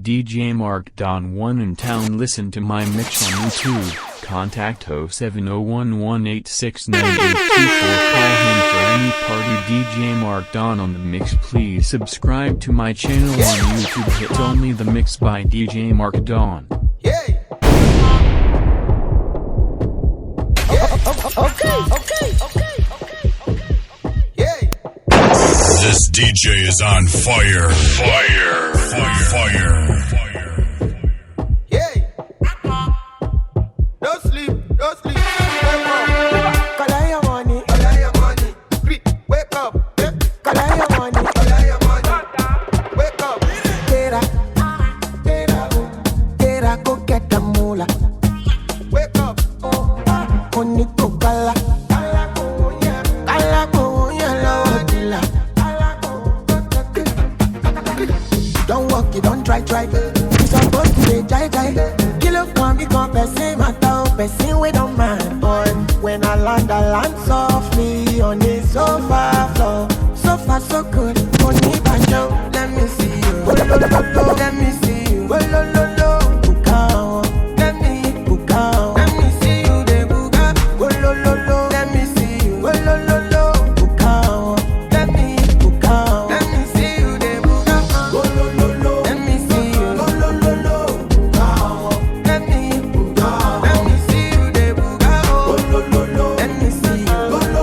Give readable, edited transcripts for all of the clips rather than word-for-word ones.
DJ Mark Don 1 in town. Listen to my mix on YouTube. Contact 07011869824. Call him for any party. DJ Mark Don on the mix. Please subscribe to my channel on YouTube. Hit only the mix by DJ Mark Don. Okay. This DJ is on fire. Don't sleep. Collect your money. Wake up. Collect your money. Wake up. Get a go get the moolah. Wake up. Only go kala. Kala go yellow dilla. Don't walk, you don't try. You supposed to say jai. Kilo come, become person matter, person we don't mind. Boy, when I land softly on the sofa floor. So far so good, only banjo. Let me see you. Let me see you. Bukao. Let me bukao. Let me see you. De buka. Let me see you. Bukao. Let me bukao. Let me see you. De buka. Let me see you. Bukao. Let me bukao. Let me see you. De buka. Let me see you. Bukao.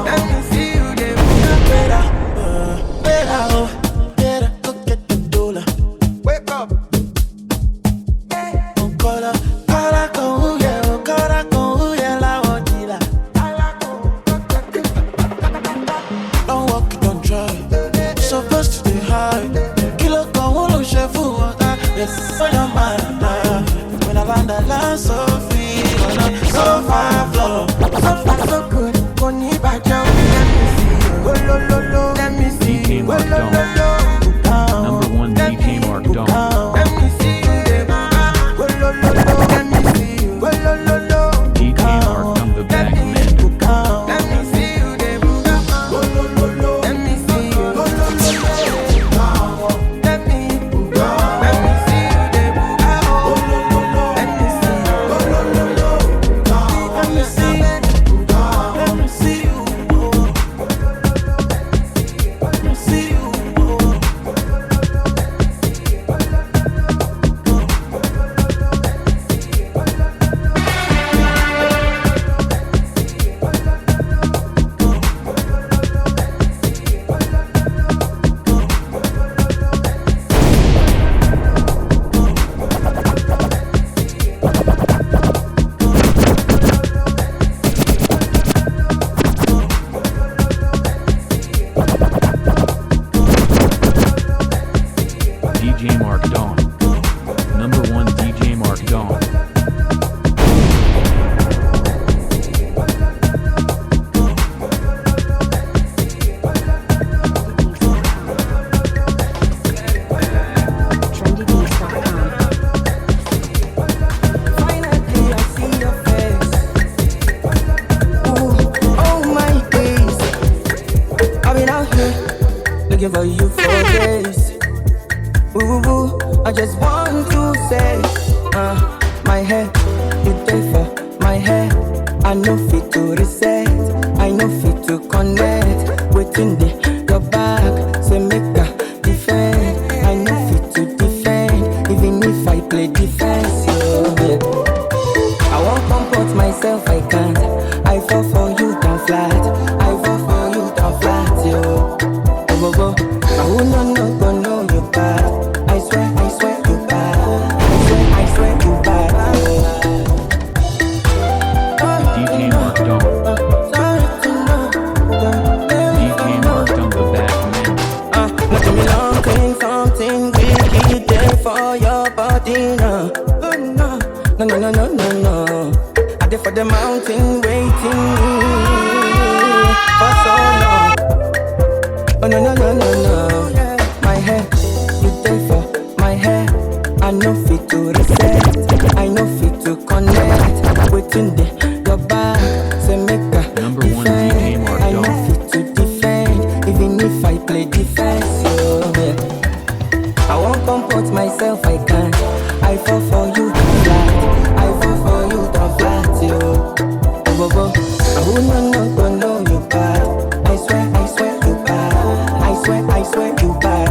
Let me see you. De buka. Better, go get the dollar. Wake up. Cara con huye la odila. Don't walk, don't try. Supposed to be high. Kilo con uno chef water. Yes, on your mind. When I land so free. So far flow. So far so good. Koni bajo. Let me see you. Let me see DJ you. Mark Don. Number 1 DJ Mark Don. Let me see you. Let me see you. DJ Mark Don the bag man. Let me see you. Let me see you. Let me see you. DJ Mark Don. Number 1 DJ Mark Don. Finally, I see your face. Ooh, oh my days. I've been out here looking for you for days. Ooh, I just want to say, my hair, you pay for my hair. I know fit to reset, I know fit to connect. Waiting the your back, say make a defend. I know fit to defend, even if I play defense. Yeah. I won't comport myself, I can't. I fall for you down flat, I fall for you down flat, yo. Go. I will not know you bad. I swear you bad. I swear you bad. DJ Mark Don. Sorry to know. DJ Mark Don the bag man. Let me long clean something wicked there for your body now. No. I did for the mountain waiting for so long. Oh no. My hair, you there for my hair. I know fit to reset, I know fit to connect. Waiting there, your back, say make a Number 1 DJ Mark I know Don. fit to defend, even if I play defense. comport myself, I can't. I fall for you, flat. I fall for you, don't flat, yo. Oh, I would not know you bad. I swear you bad. I swear you bad.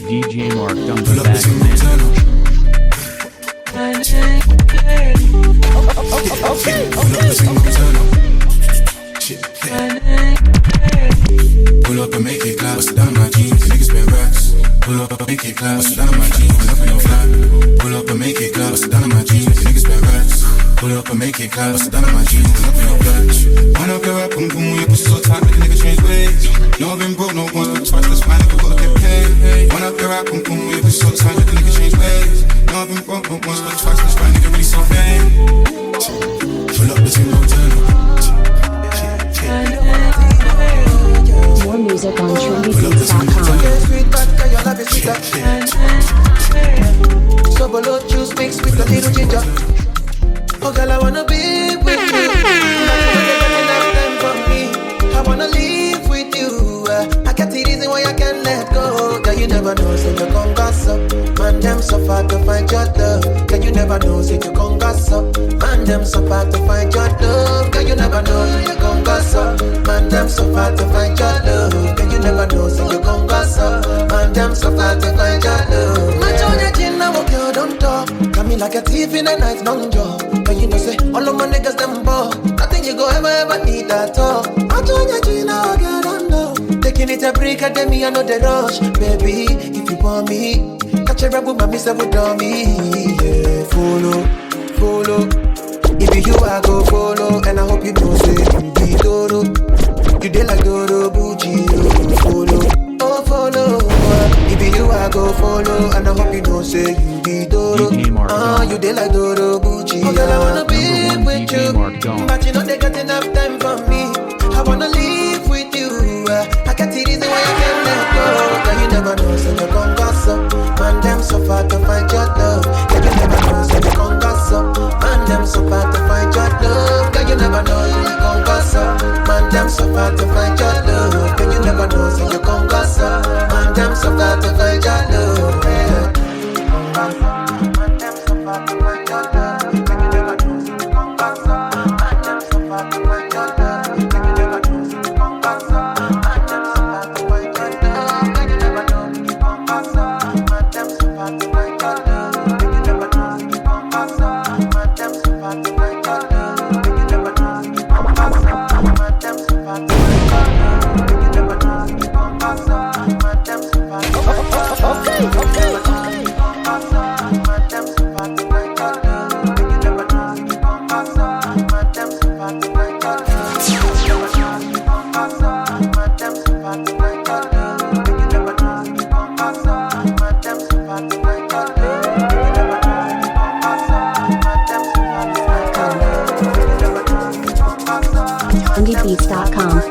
DJ Mark on the back Pull up and make it clap, bust it down on my jeans, the niggas spin racks. Pull up and make it clap, bust it down on my jeans, pull up in your flat. Pull up and make it clap, bust it down on my jeans, the niggas spin racks. Pull up and make it clap, bust it down on my jeans, pull up in your flat. Wind up your rap, boom boom, your pussy so tight, make a nigga change ways. No, I've been broke, no once, but twice, that's why nigga gotta get paid. Wind up your rap, boom boom, your pussy so tight, make a nigga change ways. No, I've been broke, no once, but twice, that's why nigga really so vain. Pull up the team, no turn up. More music on trendybeats.com. Sweet vodka, your love is sweeter. Sobolo juice mixed with a little ginger. Oh girl, I wanna be with you. Enough time for me. I wanna live with you. I got the reason why I can't let go. Girl, you never know, say you gon' gossip. Man, them so far to find your love. Girl, you never know, say you gon' gossip. Man, them so far to find your love. Girl, you never know, say you gon' gossip. Man, them so far to find your love. Girl, you never know, say you gon' gossip. Man, them so far to find your love. Man, on your chin, now girl, don't talk. Got me like a thief in the night, long jaw. But you know, say all of my niggas them ball. Nothing you go ever need at all. Man, on your chin, now girl, don't know. Taking it a break, and then me I know the rush, baby. If you want me, catch a rebel, my miss with dummy. Yeah, follow. If you I go follow, and I hope you know say you be Doro. You dey like Doro Bucci, follow. If you I go follow, and I hope you know say you be Doro. You dey like Doro Bucci. Oh girl, I wanna be with you, but you know they got enough time for me. I wanna live with you. I got the reason why I can't let go. Girl, you never know, so you gon' gossip. Man, them so far to find your love. Girl, you never know, so you gon' gossip. Man, them so far to find your love. Girl, you never know, so you gon' gossip. Man, them so far to find your love. Girl, you never know, so you gon' gossip. Man, them so far to find your love. Man, them so far to find your love. Girl, you never know, so you gon' gossip. Man, them so far to find your love. Girl, you never know, so you gon' gossip. trendybeats.com.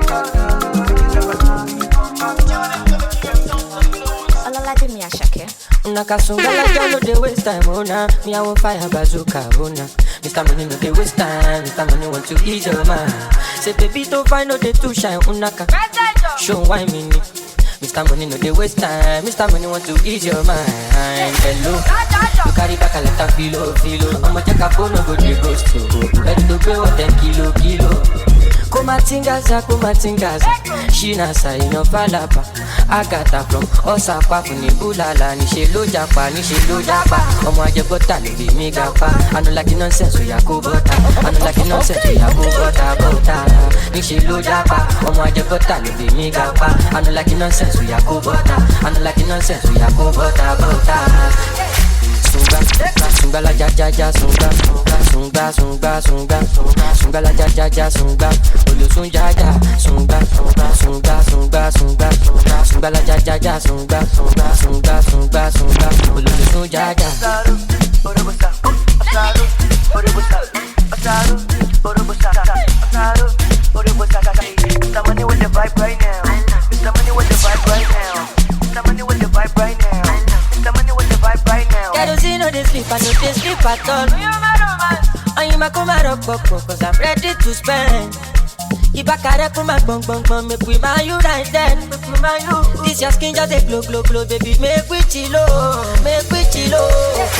Nakasungala girl no dey waste time, oh nah. Me I will fire bazooka, oh nah. Mr. Money no dey waste time, Mr. Money want to ease your mind. Say baby to find no dey too shine, unaka. Show why me need. Mr. Money no dey waste time. Mr. Money want to ease your mind. Hello, you carry back a lot of filo. I'ma check a phone, no go dey ghost to. Ready to pay what 10 kilo. Kumatingaza, Shinasa ino falapa. Agata from Osapa funi bulala. Nishe lo japa. Omo aje bota le be mi gapa. I no like the nonsense we ya go bota. Nishe lo japa. Omo aje bota le be mi gapa. I no like the nonsense we ya go bota. Sunga la ja sunga la ja sunga olu sunga sunga la ja sunga olu sunga Mr. Money with the vibe right now. Mr. Money with the vibe right now. Mr. Money with the vibe right now. Mr. Money with the vibe right now. Kerosene no dey sleep, I no dey sleep at all. Oyinma kuma rock cause I'm ready to spend. Ibakare kuma gbong, make we man you right then. This your skin just a glow, baby, make we chillo.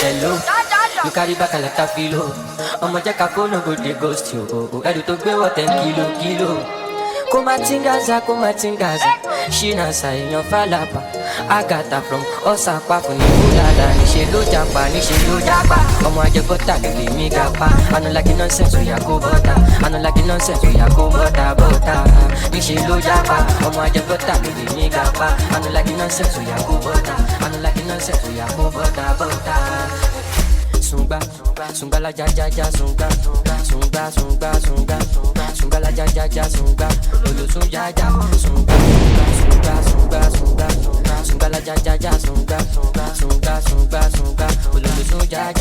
Hello, you carry back a lot of filo. I'ma check a phone, no go dey ghost you. Ready to pay what 10 kilo. Kumatingaza, Shinasa ino falapa. Agata from Osapa funi bulala. Nishe lo japa. Omo aje bota le be mi gapa. I no like the nonsense we ya go bota. Nishe lo japa. Omo aje bota le be mi gapa. I no like the nonsense we ya go bota. Sunga la ja sunga la ja sunga olu sunga sunga la ja sunga olu sunga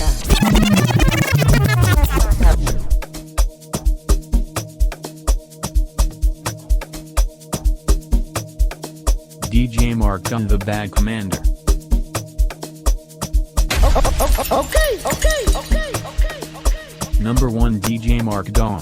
DJ Mark on the Bag Commander. Okay. Number 1 DJ Mark Dawn.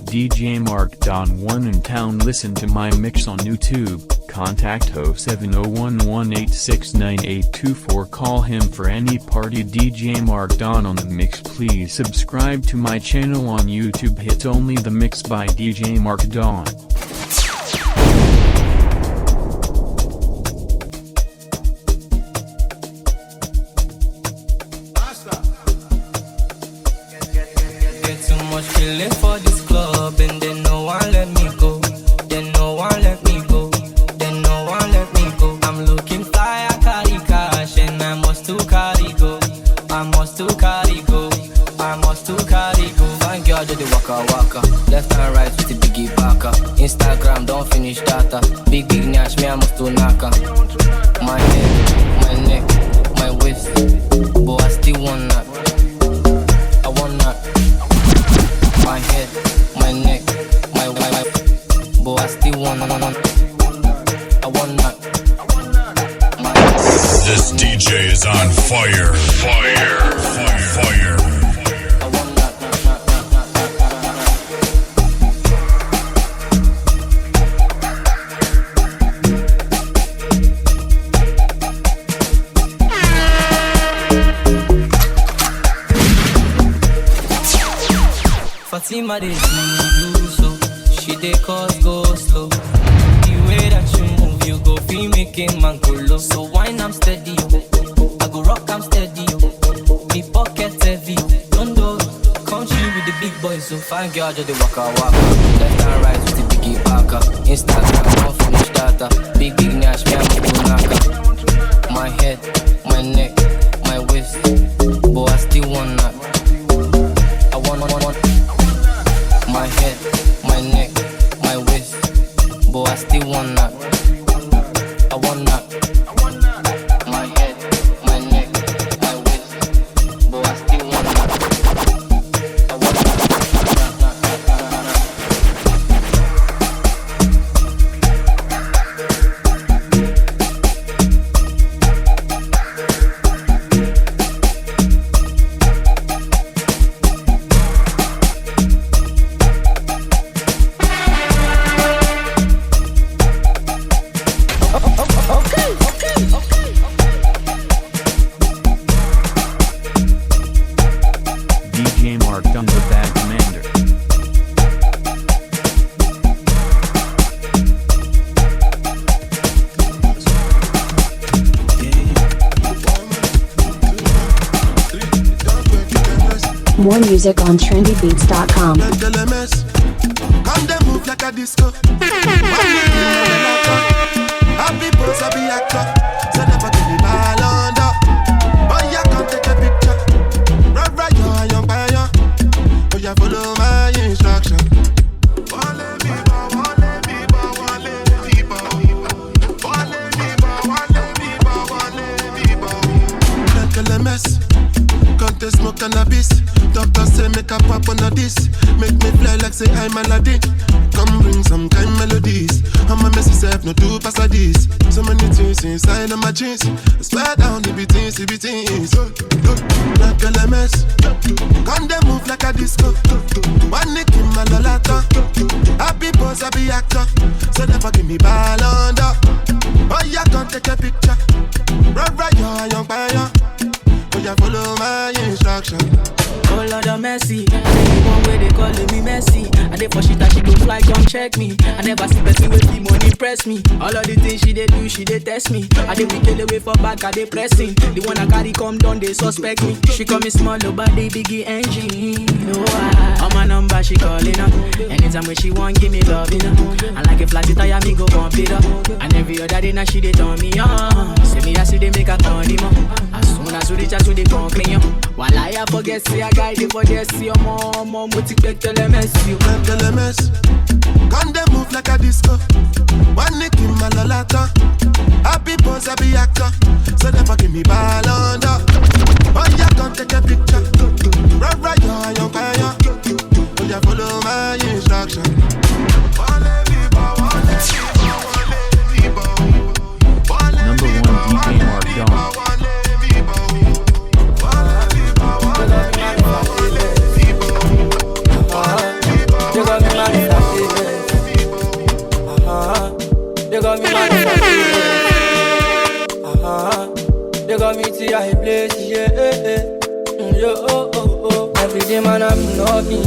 DJ Mark Dawn 1 in town. Listen to my mix on YouTube. Contact 070118698824. Call him for any party. DJ Mark Dawn on the mix. Please subscribe to my channel on YouTube. Hit only the mix by DJ Mark Dawn. Feeling for this club and then no one let me go. I'm looking fly, I carry cash and I must to carry go. Thank God, do the waka. Left and right with the biggie backer. Instagram, don't finish data. Big nash, me I must to naka. My head, my neck, my waist. But I still want that. I want that. My head, my neck, my but I still want that. I want that. This DJ is on fire. I want that. Fatima dey do so, she dey cause go slow. The way that you move, you go feel making man go low. So wine I'm steady, I go rock I'm steady. Me pocket heavy, don't do country with the big boys. So fine girl just dey waka. Left and right with the biggie backer. Instagram don't finish data. Big nash, me I'm go naka. My head, my neck, my waist, but I still want that. I want. My head, my neck, my waist, but I still want that. I want that. My head, my neck, my waist, but I still want that. I want that. More music on trendybeats.com. Girl, a mess. Come they move like a disco. Happy pose, happy actor. So never give me ball under. Oh, you can take a picture. Right, you're a young buyer. Oh, you follow my instruction. Mess. Can't they smoke cannabis? Doctor say make a pop on a this. Make me fly like say I'm Aladdin. Come bring some kind melodies. I'm a messy self, no two pass of this. So many things inside of my jeans. I swear down the beatings, the beatings. Like a mess. Come they move like a disco. One nick in my lolata. Happy pose, happy actor. So never give me ball under. Oh, you can take a picture. Right, you're a young buyer. Oh, you follow my instruction. Oh Lord of mercy, anyone where they calling me messy. I dey for shit that she go fly, come check me. I never see person with the money press me. All of the things she dey do, she dey test me. I dey wicked away for back, I dey pressing. The one I carry come down, they suspect me. She call me small, but they biggie engine. Oh, on my number she calling up. Anytime when she want, give me love, you know. And like a flat tire, me go pump it up. And every other day now she dey turn me on. Say me I see they make a turn him up. As soon as we reach out to the concrete, while I forget, see I guide it for this, see your mom, tell them mess you. Tell them mess. Can they move like a disco? One nick in my lolata. Happy pose, happy actor. So never give me ball under. Oh, you can take a picture. Right, you're a young fire. Oh, you follow my instruction. Number 1 DJ Mark Dawn. They got me mad They got me to a place, yeah. Yo, oh. Every day, man, I've been knocking.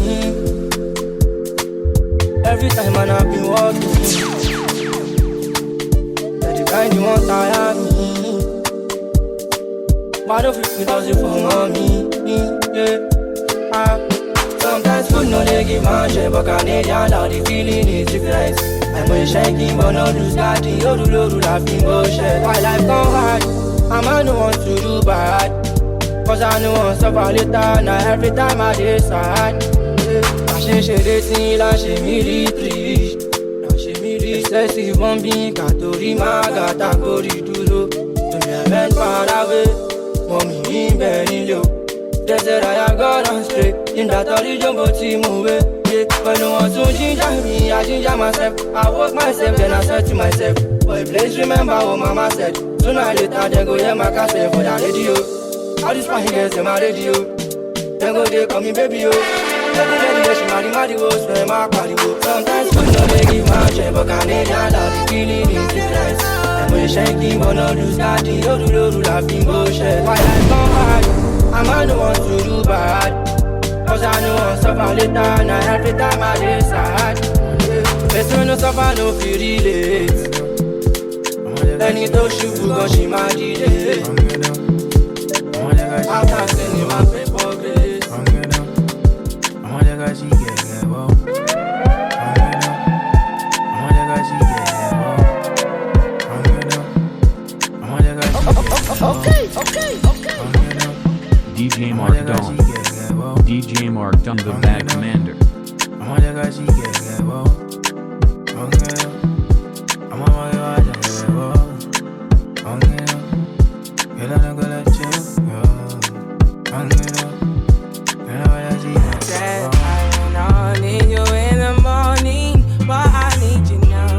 Every time, man, I've been walking. That the kind you want, tire me. But don't feel me, does it for mommy, yeah. Sometimes food no they give man share, but Canadian now the feeling is different. I'm always shaking, but not lose that thing. You do laughing bullshit. Why life gone hard? I'm no want to do bad, cause I know I'm suffer later. Now every time I decide, I change the thing, I change me retreat. Now she me recessive, one being Katori, Magata, Kori, Duro. To me, I went far away, mommy in Benny Low. They said I have gone on straight. In that religion, but he move it. Yeah, but no one to ginger me, I ginger myself. I walk myself, then I said to myself, boy, please remember what mama said. Sooner or later, they go hear my cassette for that radio. All these fine girls in my radio. Then go, they call me baby, yo. Lady, she marry, go, swear my party, go. Sometimes, when they give my share, but Canadian, now the feeling is different. I'm always shaking, but not lose that thing. You do laughing bullshit. Why life gone hard? I'm the one to do bad, cause I know I'm suffer later. Now every time I decide, person no suffer no feel relate. Any to shoot cause she my DJ. After sending my paper grace, Okay. DJ Mark Dawn. DJ Mark Dawn, the bad commander. I need you in the morning, but I need you now.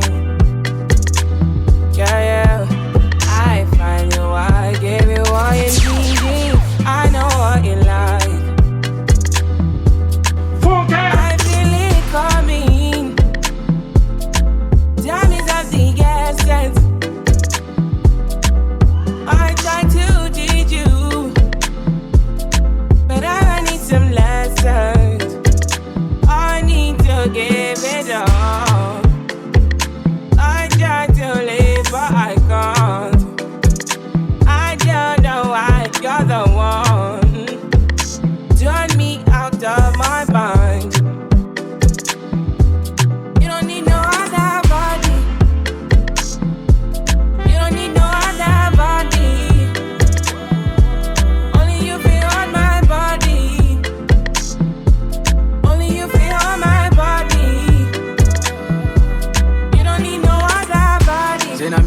Yeah. I find you, I give you all you need. I know what you like. I feel it coming. Time is of the essence. I try to teach you, but I need some lessons. I need to give it up. I try to live, but I can't. I don't know why you're the one. Turn me out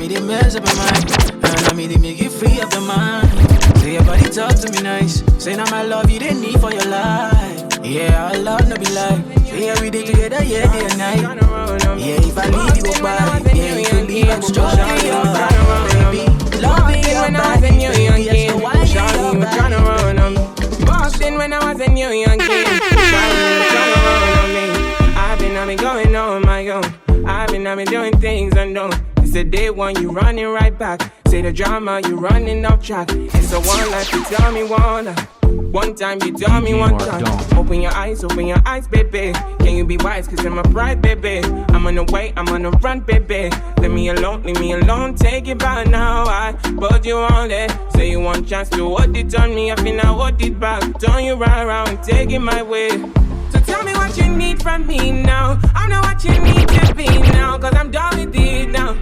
me they mess up your mind. And I me they make you free of your mind. Say your body talk to me nice. Say now my love you didn't need for your life. Yeah, our love no be like. Say every day together, yeah, day and night. Yeah, if I leave you go by, yeah, you can leave and go by. Baby, loving your body, yeah, so why you tryna run on me? Boston when I was a new young kid. Tryna run on me. I've been going on my own. I've been doing things unknown. It's a day one, you running right back. Say the drama, you running off track. It's a one life, you tell me one. One time, you tell me one time. Open your eyes, baby. Can you be wise, cause I'm a pride, baby. I'm on the way, I'm on the run, baby. Leave me alone, take it back now. I put you on it. Say you want chance to hold it on me. I feel I hold it back. Turn you right around, take it my way. So tell me what you need from me now. I know what you need to be now, cause I'm done with it now.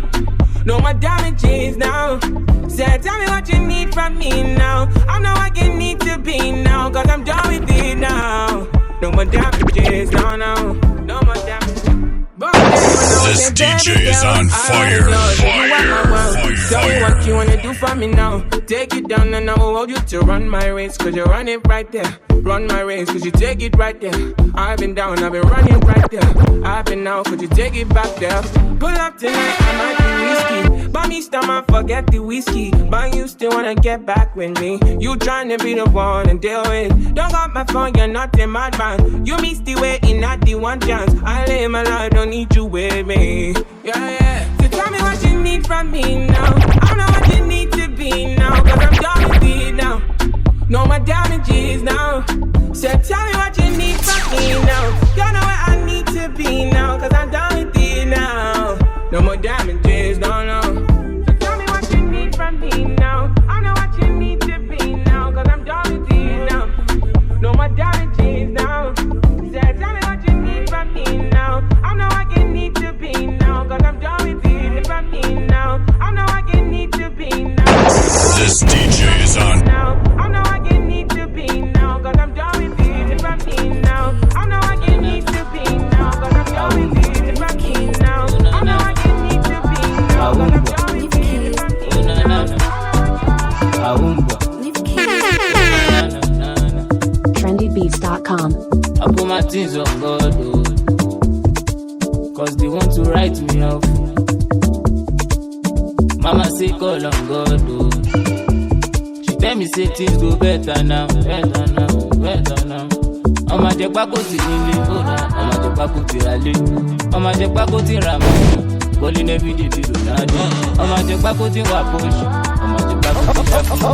No more damages now. Say, tell me what you need from me now. I know what you need to be now, cause I'm done with it now. No more damages, no more damages. This DJ is on fire. Tell me what you wanna do for me now. Take it down and I will hold you to run my race, cause you run it right there. Run my race, cause you take it right there. I've been down, I've been running right there. I've been out, could you take it back there? Pull up tonight, I might be risky. Buy me stomach, forget the whiskey. But you still wanna get back with me. You tryna be the one and deal with. Don't got my phone, you're not a madman. You miss the waiting, not the one chance. I live my life, don't need you with me. Yeah. So tell me what you need from me now. I know what you need to be now, cause I'm done with it now. No more damages now. So tell me what you need from me now. You know where I need to be now, cause I'm done with it now. No more damages, no. So tell me what you need from me now. I know what you need to be now, cause I'm done with it now. No more damages now. So tell me what you need from me now. I know what you need to be now, cause I'm done with it from me now. I know what you need to be now. This DJ is on. I know what you need to be now, cause I'm done with it from me now. I know what you need to be now, cause I'm done with it from me now. I know what you need to be now, cause I'm done with it from me now. trendybeats.com. I put my things on God, oh, cause they want to write me off. Mama say call on God, oh. She tell me say things go better now. Ọmọ jẹ pákó ti nílé, ọmọ jẹ pákó ti ralé, ọmọ jẹ pákó ti ra mọ́tò, bọ́lí nẹ́bí dìbì Ronaldo. Ọmọ jẹ pákó ti wà Porsche, ọmọ jẹ pákó ti jákìló,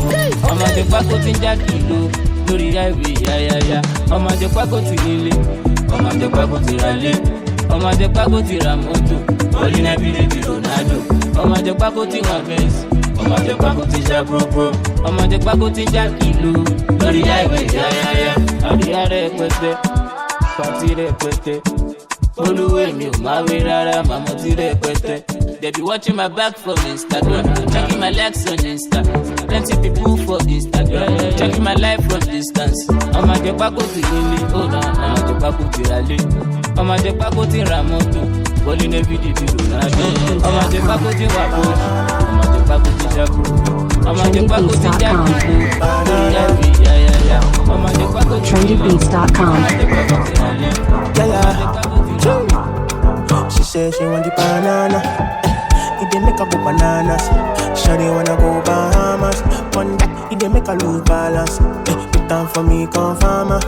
ọmọ jẹ pákó ti jákìló lórí highway yáyáyá. Ọmọ jẹ pákó ti nílé, ọmọ jẹ pákó ti ralé, ọmọ jẹ pákó ti ra mọ́tò, bọ́lí nẹ́bí dìbì Ronaldo. Ọmọ jẹ pákó ti wà Benz, ọmọ jẹ pákó ti já pro, ọmọ jẹ pákó ti jákìló lórí highway yáyáyá. Àríyá rẹpẹtẹ, pàtí rẹpẹtẹ, olúwẹ̀ mi ò máa wé rárá, màmá ti rẹpẹtẹ. They be watching my back from Instagram, checking my legs on Insta. Plenty people for Instagram, checking my life from distance. Ọmọ jẹ pákó ti nílé, ọmọ jẹ pákó ti ralé, ọmọ jẹ pákó ti ra mọ́tò, bọ́lí nẹ́bí dìbì Ronaldo. Ọmọ jẹ pákó ti wà Porsche, ọmọ jẹ pákó ti ṣàkó, ọmọ jẹ pákó ti jákèjì lórí ẹ̀rí yáyáyá. Ọmọ jẹ pákó ti trendybeats.com. She said she want the banana. It dey make her go bananas. Shawty wanna go Bahamas. One that it dey make her lose balance. Put down for me, come farmer.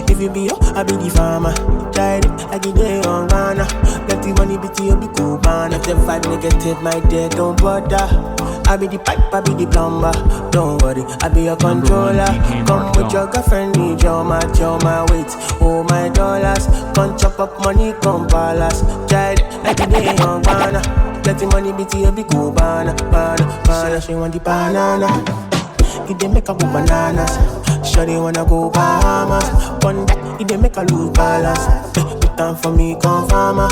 If you be yo, I be the farmer. Tried it like you day on Ghana. Let the money be to you, be cool, man. If the vibe negative, my day don't bother. I be the pipe, I be the plumber. Don't worry, I be your controller. Come with your girlfriend, need your match, your my weight, oh my dollars. Come chop up money, come palace. Tried it like you day on Ghana. Let the money be to you, be cool, banana. She want the banana. It dey make her go bananas. Shawty wanna go Bahamas. One that it dey make her lose balance. Put down for me, come farmer.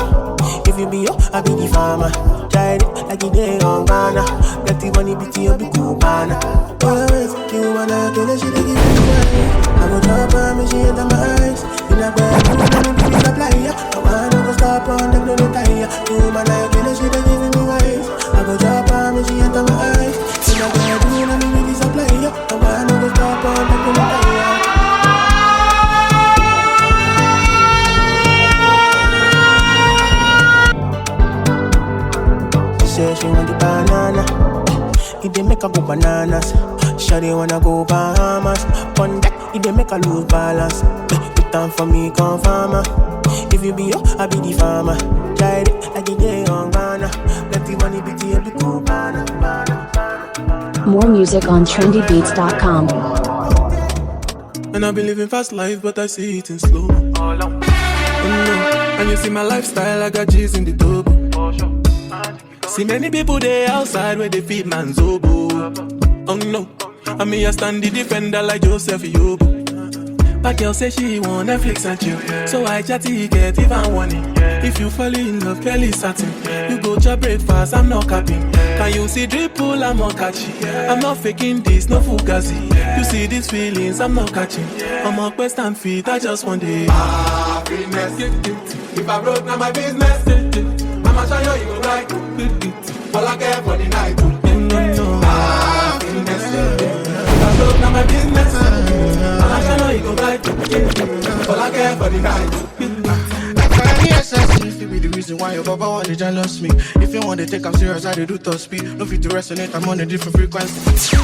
If you be yo, I be the farmer. Tried it like you day on Ghana. Let the money be to you, be cool, banana. Always, you wanna kill her, she dey give me money. I go drop her, me she enter my eyes. In a bed, you wanna be the player. I wanna go stop on them, no retire. You wanna kill her, she dey give me wise. I go drop her, me say she want the banana. It dey make her go bananas. Shawty wanna go Bahamas. One that it dey make her lose balance. Put down for me, come farmer. If you be yo, I be the farmer. Try it like a day on Ghana. Let the money be the cool banana. More music on trendybeats.com. And I be living fast life, but I see it in slow. Oh no. And you see my lifestyle, I got G's in the double. See many people there outside where they feed man's oboe. Oh no, I mean I stand the defender like Joseph Yobo. But girl say she want Netflix and chill, so I chatty get even one it. If you fall in love, Kelly satin. You go to breakfast, I'm not capping. Can you see dripple, I'm not catching. I'm not faking this, no fugazi. You see these feelings, I'm not catching. I'm on quest and feet, I just want it. Happiness, if I broke, now my business. I'ma show you, you go right. All I care for the night. Happiness, if I broke, now my business. I'ma show you, you go right. All I care for the night. If you be the reason why your baba wanna jealous me. If you wanna take I'm serious, I do top speed. No fit to resonate, I'm on a different frequency.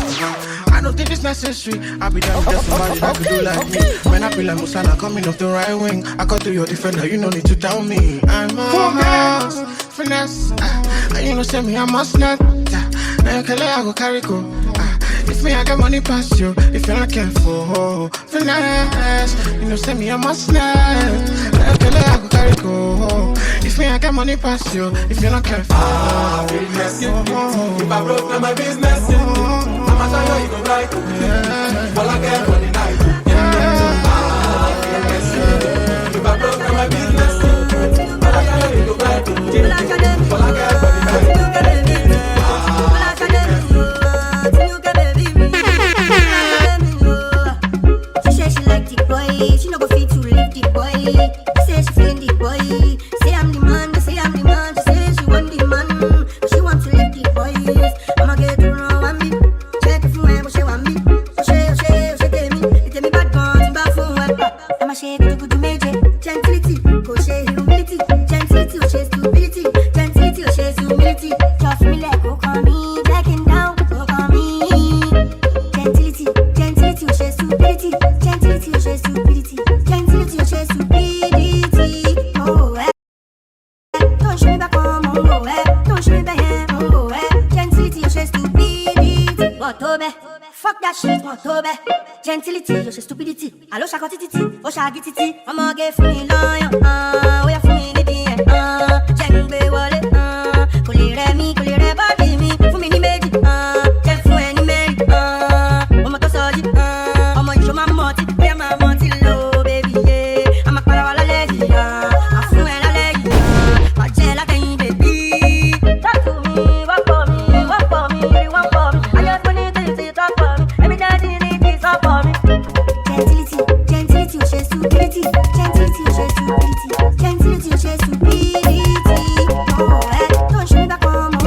I don't think it's necessary. I'll be down with just somebody that could do like me. When I feel like Musala coming off the right wing, I cut to your defender, you no need to tell me. I'm a house, finesse. And you know say me, I must not. Now you can let I go carry go. If me, I got money past you. If you're not careful, finesse. You know say me, I must not. Now you can let I go carry go. If me, I got money past you. If you're not careful, business. If I broke, now my business. I'ma show you, you go right. All I care for the night. If I broke, now my business. I'ma show you, you go right. All I care for the night. She said she like the boy. She no go fit to leave the boy. Say she feeling the boy. Say I'm the man. Say I'm the man. She say she want the man. She want to leave the boys. I'ma get to know one me. Check if you want she want me. She tell me. It tell me bad guns. Bad phone. I'ma shake it to major. Gentility. Go share humility. Gentility. Go share stupidity. Gentility. Go share humility. Just me like go call me. Backing down. Go call me. Gentility. Gentility. Go share stupidity. Gentility. Go share stupidity. Gentility. Go share stupidity. Oh, don't show me back home. Oh, don't show me back here. Oh, gentility. Go share stupidity. What over? Fuck that shit. What over? Gentility. Go share stupidity. Allo shakoti titi. Oh shagi titi. I'ma get for me lion. Oh yeah for me lady. Jengbe wale. Kulire mi, kulire body mi. For me ni meji. Jen for any meji. I'ma to soji. I'ma show my monty. Where my monty low, baby. Yeah. I'ma para wala lady. I'm for la lady. I tell her thing, baby. Talk to me, walk for me, walk for me, you want for me. I just want you to talk for me. Let me daddy need this up for me. Gentility, gentility, share stupidity. Gentility, share stupidity. Gentility, share stupidity. Oh, don't show me back home, oh,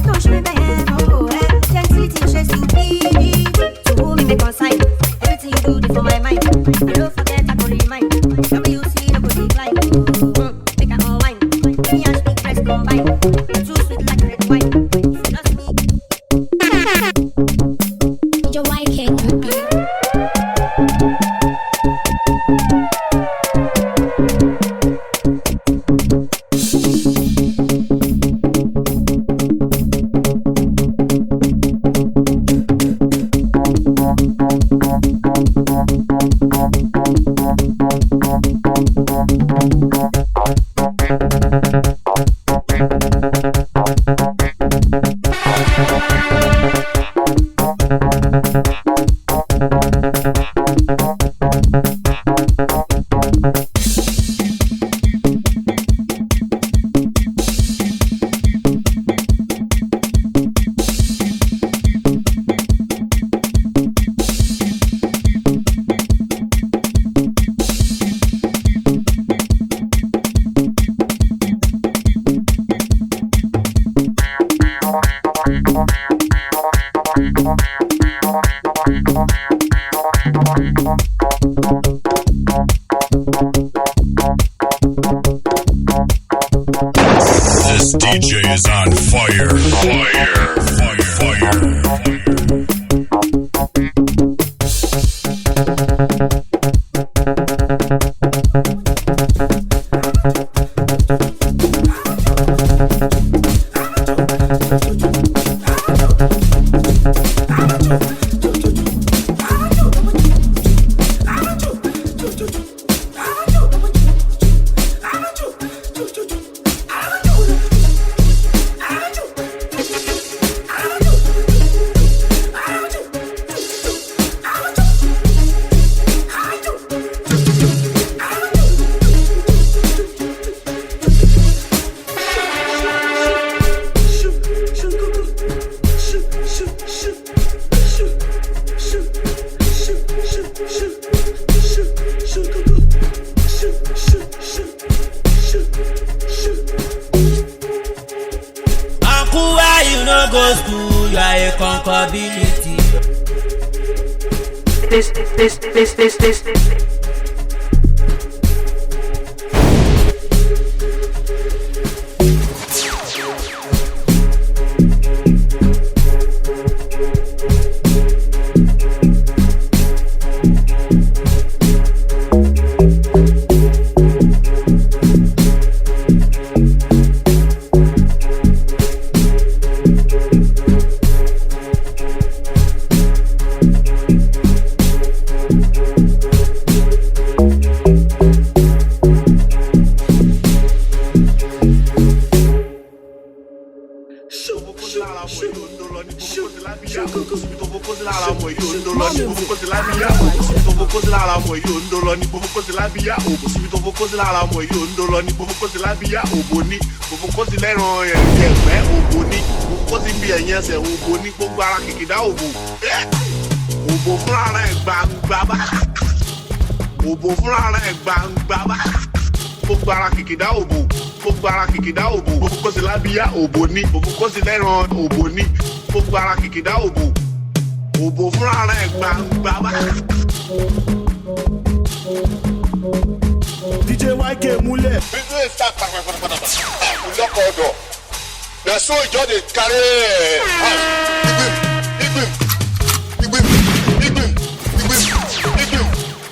don't show me back here, oh, gentility, share stupidity. To whom me make consign, everything you do for my mind. I don't forget, I go remind. WC, no go decline. Make a all wine. Me and speak press combine. Too sweet like red wine. Just me. Your white king. This DJ is on fire. fire, fire, fire, fire. This. DJ YK Mule. Na so you just dey carry igbim.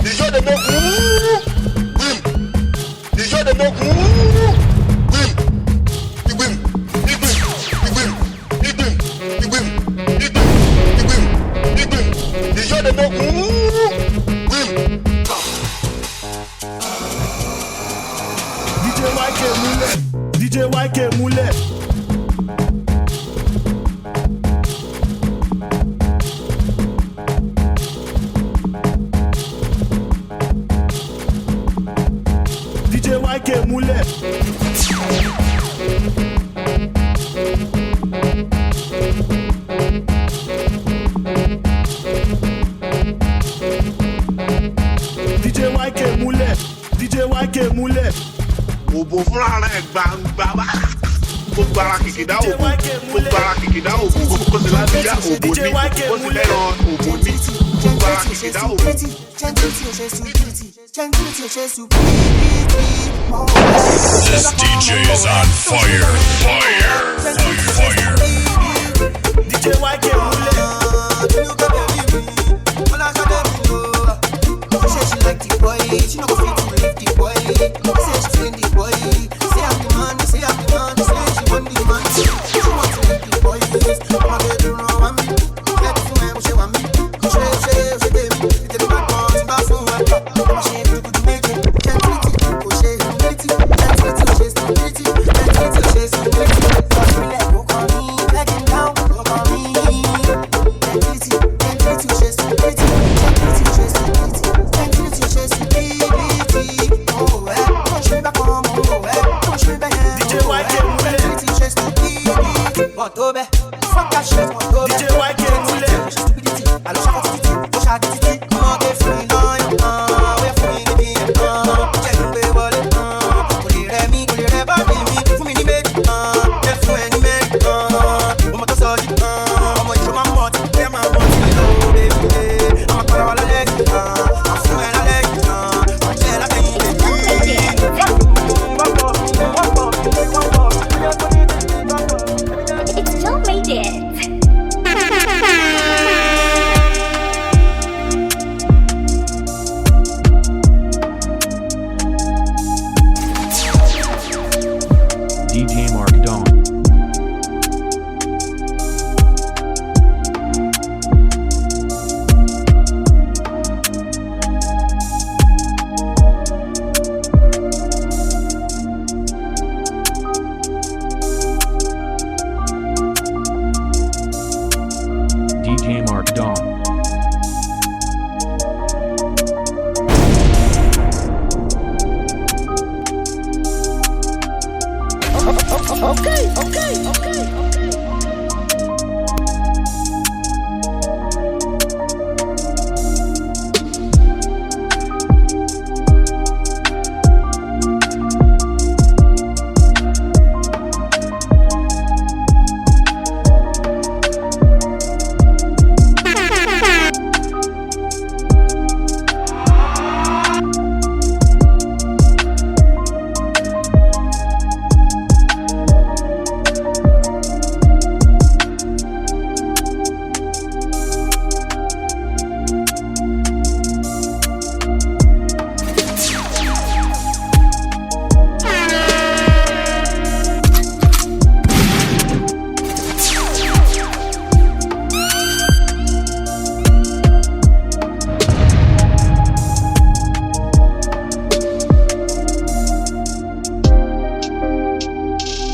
The show dey make gbim. The show dey make gbim. Igbim. The show dey make gbim. DJ YK Mule. DJ YK Mule. DJ YK Mule. DJ YK Mule. Òbò fúnra rẹ̀ gbangba bá. Gbogbo ara kìkìdá òbò. Gbogbo ara kìkìdá òbò. Kó sì lábíyá òbò ní. Kó sì lẹ́ran òbò ní. Gbogbo ara kìkìdá òbò. This DJ is on fire, fire, fire. DJ YK Mule. She like the boy, she no go fit to leave the boy. Say she feeling the boy. Say I'm the man, say I'm the man. Say she want the man. She want to leave the boy. I'ma get you know I'm me. Get the man, she want me. She dem. It's the bad boys, bad for what? She good to make it. Can't treat it, go she humility. Can't treat it, she's stability. Can't treat it, she's stability. But me like go on me, like him down, go on me. Can't treat it, she's stability. Can't treat it, she's stability. DJ YK Mule. Dawn. Okay.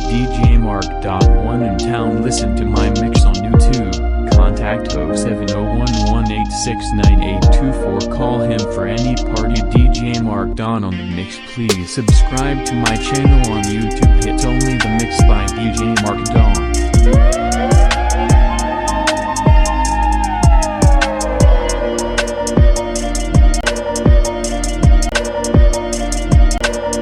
DJ Mark.1 in town. Listen to my mix on YouTube. Contact 07011869824. Call him for any party. DJ Mark Dawn on the mix. Please subscribe to my channel on YouTube. Hit only the mix by DJ Mark Dawn.